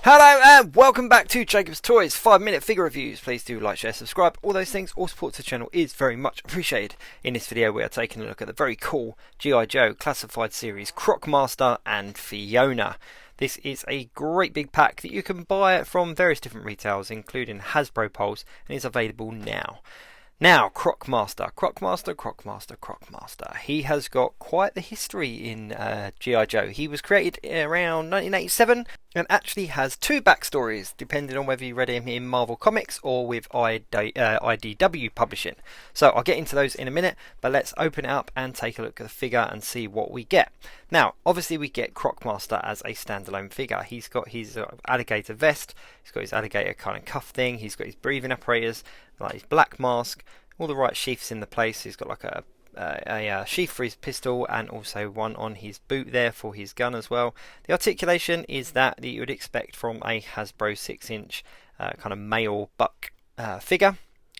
Hello and welcome back to Jacob's Toys 5-minute figure reviews. Please do like, share, subscribe, all those things. All support to the channel is very much appreciated. In this video we are taking a look at the very cool G.I. Joe classified series Croc Master and Fiona. This is a great big pack that you can buy from various different retailers including Hasbro Pulse, and is available now. Now, Croc Master. He has got quite the history in G.I. Joe. He was created around 1987 and actually has two backstories, depending on whether you read him in Marvel Comics or with IDW Publishing. So I'll get into those in a minute, but let's open it up and take a look at the figure and see what we get. Now, obviously we get Croc Master as a standalone figure. He's got his alligator vest, he's got his alligator kind of cuff thing, he's got his breathing apparatus, like his black mask, all the right sheaths in the place. He's got like a sheath for his pistol and also one on his boot there for his gun as well. The articulation is that you would expect from a Hasbro 6-inch kind of male buck figure.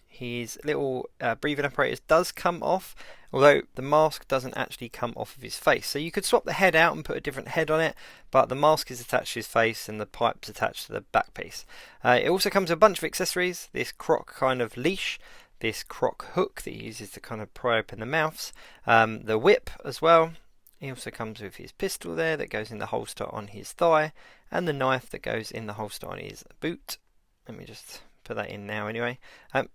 His little breathing apparatus does come off, although the mask doesn't actually come off of his face. So you could swap the head out and put a different head on it, but the mask is attached to his face and the pipe's attached to the back piece. It also comes with a bunch of accessories. This Croc kind of leash, this Croc hook that he uses to kind of pry open the mouths, the whip as well. He also comes with his pistol there that goes in the holster on his thigh, and the knife that goes in the holster on his boot. Let me just put that in now anyway. A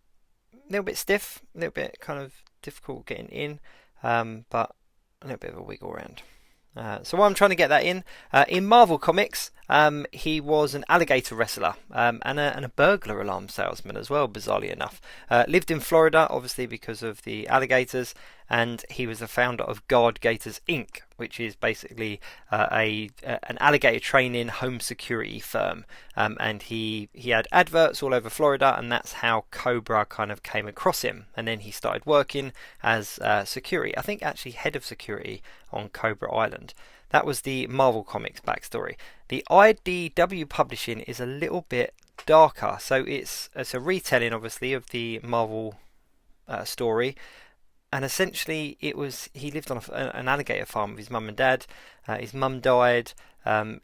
little bit stiff, a little bit kind of difficult getting in, but a little bit of a wiggle around. So while I'm trying to get that in Marvel Comics, he was an alligator wrestler and a burglar alarm salesman as well, bizarrely enough. Lived in Florida, obviously because of the alligators, and he was the founder of Guard Gators Inc., which is basically an alligator training home security firm. And he had adverts all over Florida, and that's how Cobra kind of came across him. And then he started working as security, I think actually head of security on Cobra Island. That was the Marvel Comics backstory. The IDW publishing is a little bit darker, so it's a retelling obviously of the Marvel story. And essentially, he lived on an alligator farm with his mum and dad. His mum died.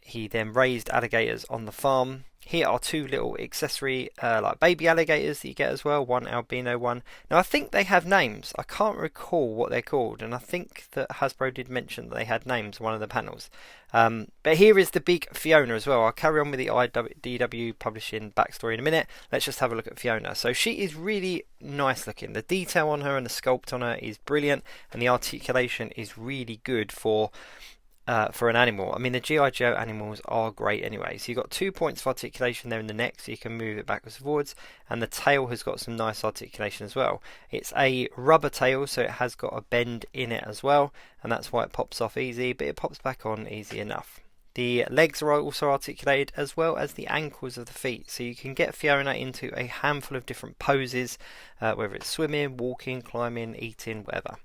He then raised alligators on the farm. Here are two little accessory like baby alligators that you get as well, one albino one. Now I think they have names. I can't recall what they're called, and I think that Hasbro did mention that they had names in one of the panels. But here is the big Fiona as well. I'll carry on with the IDW publishing backstory in a minute. Let's just have a look at Fiona. So she is really nice looking. The detail on her and the sculpt on her is brilliant, and the articulation is really good for an animal. I mean, the G.I. Joe animals are great anyway. So you've got 2 points of articulation there in the neck, so you can move it backwards and forwards, and the tail has got some nice articulation as well. It's a rubber tail, so it has got a bend in it as well, and that's why it pops off easy, but it pops back on easy enough. The legs are also articulated, as well as the ankles of the feet, so you can get Fiona into a handful of different poses, whether it's swimming, walking, climbing, eating, whatever.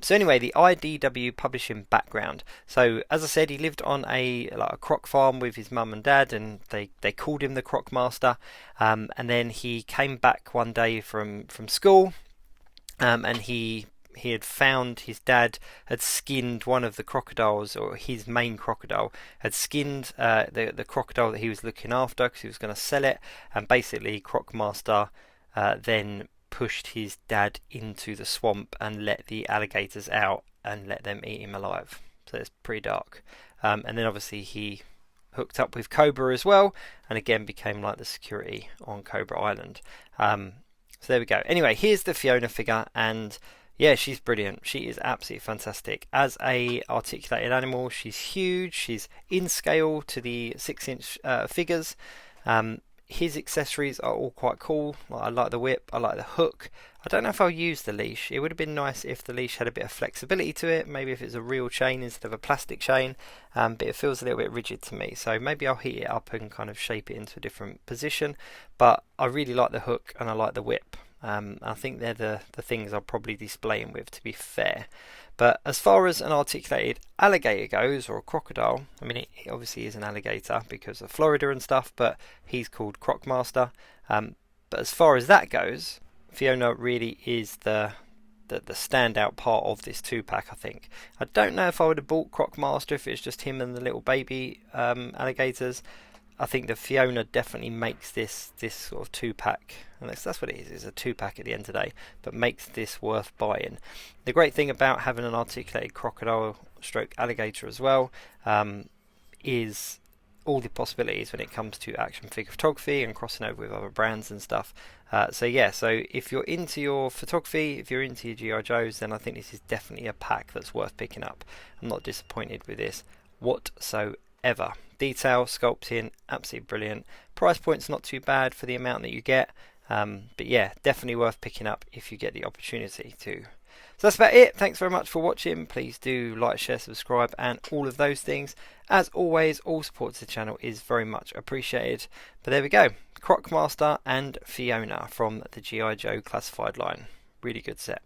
So anyway, the IDW publishing background. So as I said, he lived on a croc farm with his mum and dad, and they called him the Croc Master. And then he came back one day from school, and he had found his dad had skinned one of the crocodiles, or his main crocodile had skinned the crocodile that he was looking after because he was going to sell it, and basically Croc Master then pushed his dad into the swamp and let the alligators out and let them eat him alive. So it's pretty dark. And then obviously he hooked up with Cobra as well, and again became like the security on Cobra Island. So there we go. Anyway, here's the Fiona figure, and yeah, she's brilliant. She is absolutely fantastic. As a articulated animal, she's huge. She's in scale to the 6-inch figures. His accessories are all quite cool. I like the whip. I like the hook. I don't know if I'll use the leash. It would have been nice if the leash had a bit of flexibility to it. Maybe if it's a real chain instead of a plastic chain. But it feels a little bit rigid to me. So maybe I'll heat it up and kind of shape it into a different position. But I really like the hook and I like the whip. I think they're the things I'll probably display him with, to be fair. But as far as an articulated alligator goes, or a crocodile, I mean, it obviously is an alligator because of Florida and stuff, but he's called Croc Master. But as far as that goes, Fiona really is the standout part of this 2-pack, I think. I don't know if I would have bought Croc Master if it's just him and the little baby alligators. I think the Fiona definitely makes this sort of 2-pack, and that's what it is. It's a 2-pack at the end of the day, but makes this worth buying. The great thing about having an articulated crocodile stroke alligator as well is all the possibilities when it comes to action figure photography and crossing over with other brands and stuff. So if you're into your photography, if you're into your G.I. Joes, then I think this is definitely a pack that's worth picking up. I'm not disappointed with this whatsoever. Detail, sculpting, absolutely brilliant. Price point's not too bad for the amount that you get, but yeah, definitely worth picking up if you get the opportunity to. So that's about it. Thanks very much for watching. Please do like, share, subscribe, and all of those things. As always, all support to the channel is very much appreciated. But there we go. Croc Master and Fiona from the G.I. Joe classified line. Really good set.